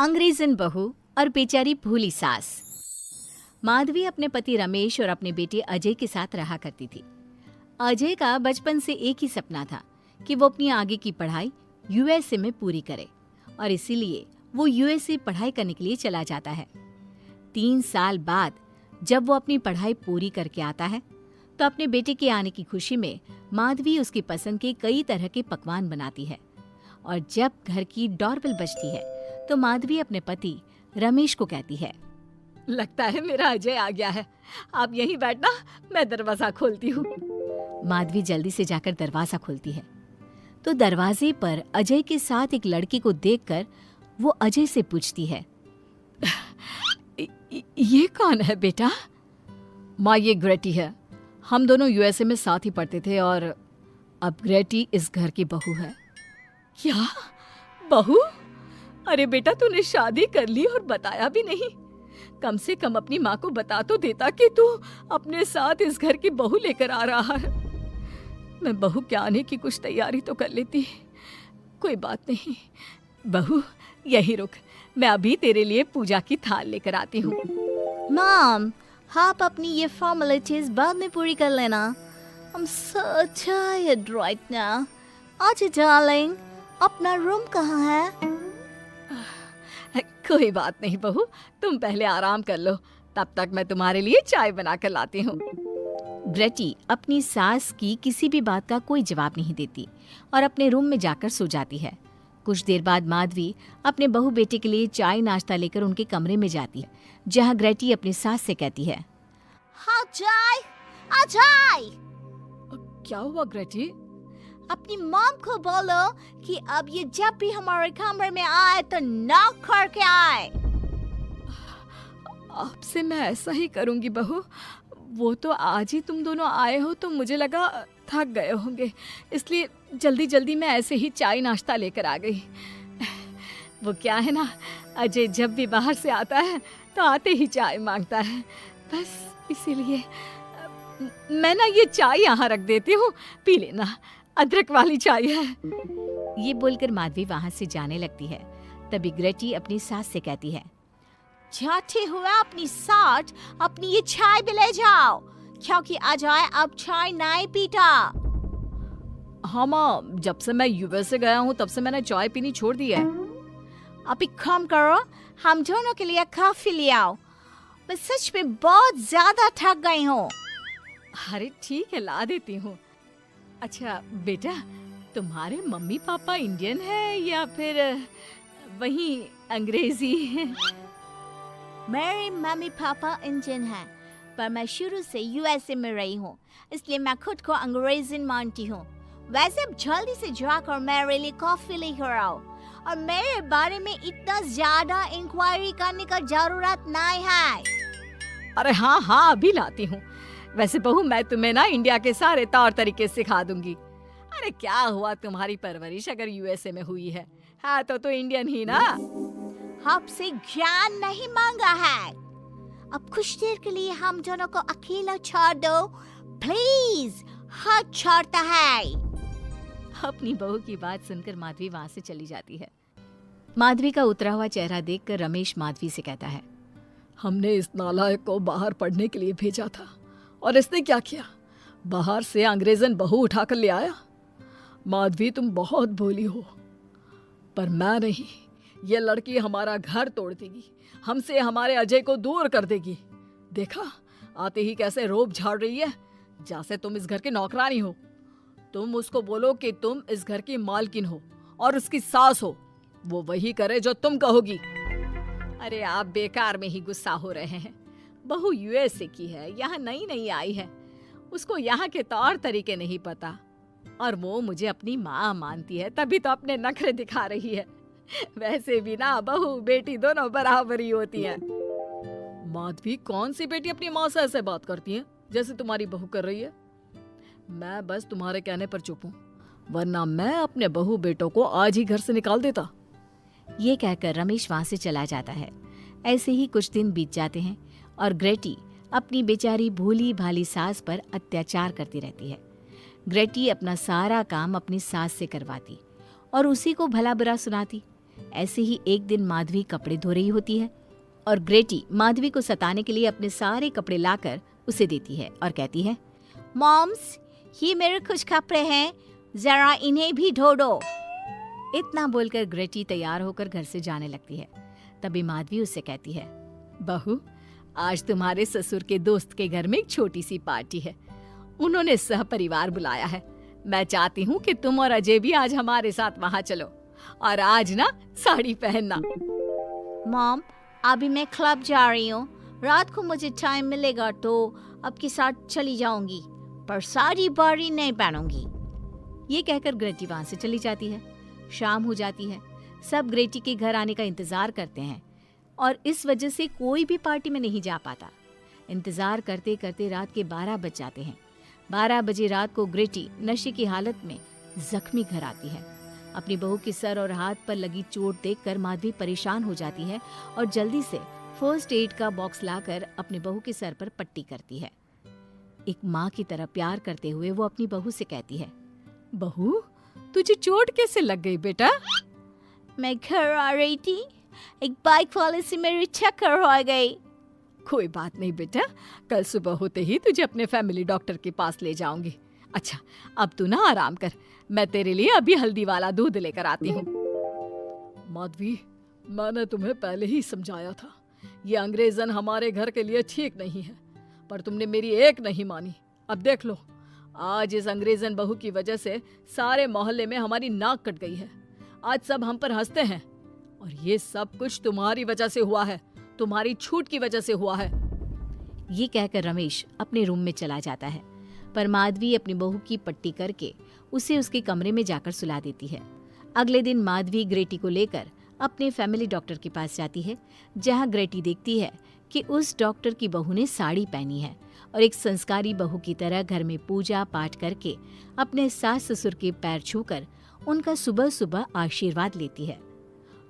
अंग्रेजन बहू और बेचारी भूली सास। माधवी अपने पति रमेश और अपने बेटे अजय के साथ रहा करती थी। अजय का बचपन से एक ही सपना था कि वो अपनी आगे की पढ़ाई यूएसए में पूरी करे और इसीलिए वो यूएसए पढ़ाई करने के लिए चला जाता है। 3 साल बाद जब वो अपनी पढ़ाई पूरी करके आता है तो अपने बेटे के आने की खुशी में माधवी उसकी पसंद के कई तरह के पकवान बनाती है और जब घर की डोरबेल बजती है तो माधवी अपने पति रमेश को कहती है, लगता है मेरा अजय आ गया है, आप यहीं बैठना, मैं दरवाजा खोलती हूँ। माधवी जल्दी से जाकर दरवाजा खोलती है तो दरवाजे पर अजय के साथ एक लड़की को देखकर वो अजय से पूछती है, ये कौन है बेटा? माँ, ये ग्रेटी है। हम दोनों यूएसए में साथ ही पढ़ते थे और अब ग्रेटी इस घर की बहू है। क्या बहू? अरे बेटा, तूने शादी कर ली और बताया भी नहीं। कम से कम अपनी माँ को बता तो देता कि तू अपने साथ इस घर की बहू लेकर आ रहा है। मैं बहू के आने की कुछ तैयारी तो कर लेती। कोई बात नहीं बहू, यही रुक, मैं अभी तेरे लिए पूजा की थाल लेकर आती हूँ। मॉम, आप अपनी ये फॉर्मेलिटीज बाद में पूरी कर लेना। I'm so tired right now. आजा डार्लिंग, अपना रूम कहाँ है? कोई बात नहीं बहू, तुम पहले आराम कर लो, तब तक मैं तुम्हारे लिए चाय बना कर लाती हूँ। ग्रेटी अपनी सास की किसी भी बात का कोई जवाब नहीं देती और अपने रूम में जाकर सो जाती है। कुछ देर बाद माधवी अपने बहू बेटे के लिए चाय नाश्ता लेकर उनके कमरे में जाती है, जहाँ ग्रेटी अपनी सास से कहती है, हाँ चाय, आ चाय। क्या हुआ ग्रेटी? अपनी मॉम को बोलो कि अब ये जब भी हमारे कमरे में आए तो नॉक करके आए। आपसे मैं ऐसा ही करूंगी बहू। वो तो आज ही तुम दोनों आए हो तो मुझे लगा थक गए होंगे, इसलिए जल्दी जल्दी मैं ऐसे ही चाय नाश्ता लेकर आ गई। वो क्या है ना, अजय जब भी बाहर से आता है तो आते ही चाय मांगता है, बस इसीलिए मैं ना ये चाय यहाँ रख देती हूँ, पी लेना, अदरक वाली चाय है। ये बोलकर माधवी वहाँ से जाने लगती है। तभी ग्रेटी अपनी सास से कहती है, जाते हुए अपनी साथ अपनी ये चाय भी ले जाओ, क्योंकि अजय अब चाय नहीं पीता। हाँ माँ, जब से मैं यूएसए गया हूँ तब से मैंने चाय पीनी छोड़ दी है। अब एक काम करो, हम दोनों के लिए कॉफी ले आओ, मैं सच में बहुत ज्यादा थक गई हूँ। अरे ठीक है, ला देती हूँ। अच्छा बेटा, तुम्हारे मम्मी पापा इंडियन है या फिर वही अंग्रेजी है? मेरे मम्मी पापा इंडियन हैं, पर मैं शुरू से यूएसए में रही हूँ, इसलिए मैं खुद को अंग्रेजन मानती हूँ। वैसे अब जल्दी से जाकर मेरे लिए कॉफी लेकर आओ और मेरे बारे में इतना ज्यादा इंक्वायरी करने का जरूरत नहीं है। अरे हाँ हाँ, अभी लाती हूँ। वैसे बहू, मैं तुम्हें ना इंडिया के सारे तौर तरीके सिखा दूंगी। अरे क्या हुआ, तुम्हारी परवरिश अगर यूएसए में हुई है हाँ तो इंडियन ही ना। आपसे ज्ञान नहीं मांगा है, अब कुछ देर के लिए हम दोनों को अकेला छोड़ दो प्लीज, हाथ छोड़ता है। अपनी बहू की बात सुनकर माधवी वहाँ से चली जाती है। माधवी का उतरा हुआ चेहरा देखकर रमेश माधवी से कहता है, हमने इस नालायक को बाहर पढ़ने के लिए भेजा था और इसने क्या किया, बाहर से अंग्रेजन बहू उठाकर ले आया। माधवी, तुम बहुत भोली हो, पर मैं नहीं। ये लड़की हमारा घर तोड़ देगी, हमसे हमारे अजय को दूर कर देगी। देखा, आते ही कैसे रोब झाड़ रही है, जैसे तुम इस घर की नौकरानी हो। तुम उसको बोलो कि तुम इस घर की मालकिन हो और उसकी सास हो, वो वही करे जो तुम कहोगी। अरे आप बेकार में ही गुस्सा हो रहे हैं। बहू यूएसए की है, यहाँ नई नई आई है, उसको यहाँ के तौर तरीके नहीं पता और वो मुझे अपनी माँ मानती है, तभी तो अपने नखरे दिखा रही है। वैसे भी ना बहू बेटी दोनों बराबर ही होती हैं। माधवी, कौन सी बेटी अपनी माँ से ऐसे बात करती है जैसे तुम्हारी बहू कर रही है? मैं बस तुम्हारे कहने पर चुप हूँ, वरना मैं अपने बहू बेटों को आज ही घर से निकाल देता। ये कहकर रमेश वहाँ से चला जाता है। ऐसे ही कुछ दिन बीत जाते हैं और ग्रेटी अपनी बेचारी भोली भाली सास पर अत्याचार करती रहती है। ग्रेटी अपना सारा काम अपनी सास से करवाती और उसी को भला बुरा सुनाती। ऐसे ही एक दिन माधवी कपड़े धो रही होती है और ग्रेटी माधवी को सताने के लिए अपने सारे कपड़े लाकर उसे देती है और कहती है, मॉम्स, ये मेरे कुछ कपड़े हैं, जरा इन्हें भी धो दो। इतना बोलकर ग्रेटी तैयार होकर घर से जाने लगती है। तभी माधवी उससे कहती है, बहू, आज तुम्हारे ससुर के दोस्त के घर में एक छोटी सी पार्टी है। उन्होंने सहपरिवार बुलाया है। मैं चाहती हूँ कि तुम और अजय भी आज हमारे साथ वहाँ चलो और आज ना साड़ी पहनना। मॉम, अभी मैं क्लब जा रही हूँ। रात को मुझे टाइम मिलेगा तो आपके साथ चली जाऊंगी, पर साड़ी बारी नहीं पहनूंगी। ये कहकर ग्रेटी वहां से चली जाती है। शाम हो जाती है। सब ग्रेटी के घर आने का इंतजार करते हैं और इस वजह से कोई भी पार्टी में नहीं जा पाता। इंतजार करते करते रात के 12 बज जाते हैं। 12 बजे रात को ग्रेटी नशे की हालत में जख्मी घर आती है। अपनी बहू के सर और हाथ पर लगी चोट देखकर माधवी परेशान हो जाती है और जल्दी से फर्स्ट एड का बॉक्स लाकर अपनी बहू के सर पर पट्टी करती है। एक माँ की तरह प्यार करते हुए वो अपनी बहू से कहती है, बहू, तुझे चोट कैसे लग गई बेटा? मैं घर आ रही थी, एक बाइक वाले से मेरी टक्कर हो गई। कोई बात नहीं बेटा, कल सुबह होते ही तुझे अपने फैमिली डॉक्टर के पास ले जाऊंगी। अच्छा, अब तू ना आराम कर, मैं तेरे लिए अभी हल्दी वाला दूध लेकर आती हूँ। माधवी, मैंने तुम्हें पहले ही समझाया था, ये अंग्रेजन हमारे घर के लिए ठीक नहीं है, पर तुमने मेरी एक नहीं मानी। अब देख लो, आज इस अंग्रेजन बहू की वजह से सारे मोहल्ले में हमारी नाक कट गई है। आज सब हम पर हंसते हैं और ये सब कुछ तुम्हारी वजह से हुआ है, तुम्हारी छूट की वजह से हुआ है। ये कहकर रमेश अपने रूम में चला जाता है, पर माधवी अपनी बहू की पट्टी करके उसे उसके कमरे में जाकर सुला देती है। अगले दिन माधवी ग्रेटी को लेकर अपने फैमिली डॉक्टर के पास जाती है, जहां ग्रेटी देखती है कि उस डॉक्टर की बहू ने साड़ी पहनी है और एक संस्कारी बहू की तरह घर में पूजा पाठ करके अपने सास ससुर के पैर छूकर उनका सुबह सुबह आशीर्वाद लेती है।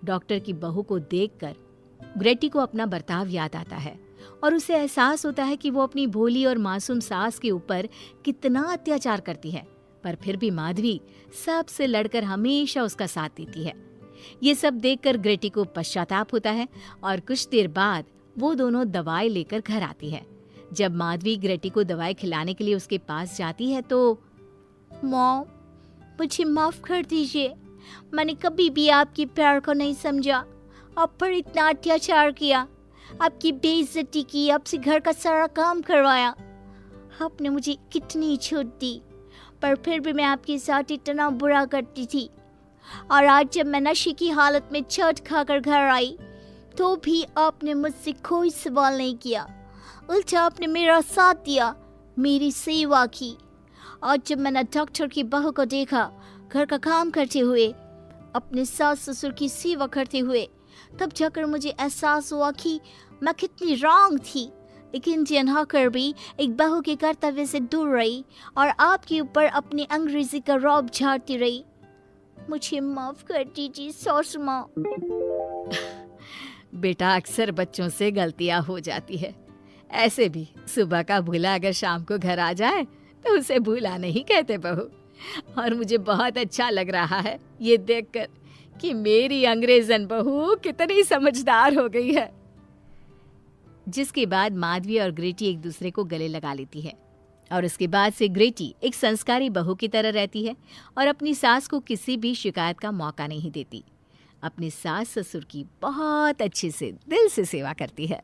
डॉक्टर की बहू को देखकर ग्रेटी को अपना बर्ताव याद आता है और उसे एहसास होता है कि वो अपनी भोली और मासूम सास के ऊपर कितना अत्याचार करती है, पर फिर भी माधवी सबसे लड़कर हमेशा उसका साथ देती है। ये सब देखकर ग्रेटी को पश्चाताप होता है और कुछ देर बाद वो दोनों दवाई लेकर घर आती है। जब माधवी ग्रेटी को दवाई खिलाने के लिए उसके पास जाती है तो, मॉम, मुझे माफ कर दीजिए, मैंने कभी भी आपके प्यार को नहीं समझा, आप पर इतना अत्याचार किया, आपकी बेइज्जती की, आपसे घर का सारा काम करवाया। आपने मुझे कितनी छूट दी, पर फिर भी मैं आपके साथ इतना बुरा करती थी। और आज जब मैं नशे की हालत में चोट खाकर घर आई तो भी आपने मुझसे कोई सवाल नहीं किया, उल्टा आपने मेरा साथ दिया, मेरी सेवा की। आज जब मैंने डॉक्टर की बहू को देखा घर का काम करते हुए, अपने सास ससुर की सेवा करते हुए, तब जाकर मुझे एहसास हुआ कि मैं कितनी रॉन्ग थी। एक इंडियन होकर भी एक बहू के कर्तव्य से दूर रही और आपके ऊपर अपनी अंग्रेजी का रौब झाड़ती रही। मुझे माफ कर दीजिए सासू माँ। बेटा, अक्सर बच्चों से गलतियां हो जाती है। ऐसे भी सुबह का भूला अगर शाम को घर आ जाए तो उसे भूला नहीं कहते बहू। और मुझे बहुत अच्छा लग रहा है ये देखकर कि मेरी अंग्रेजन बहू कितनी समझदार हो गई है। जिसके बाद माधवी और ग्रेटी एक दूसरे को गले लगा लेती है और उसके बाद से ग्रेटी एक संस्कारी बहू की तरह रहती है और अपनी सास को किसी भी शिकायत का मौका नहीं देती। अपनी सास ससुर की बहुत अच्छे से दिल से सेवा करती है।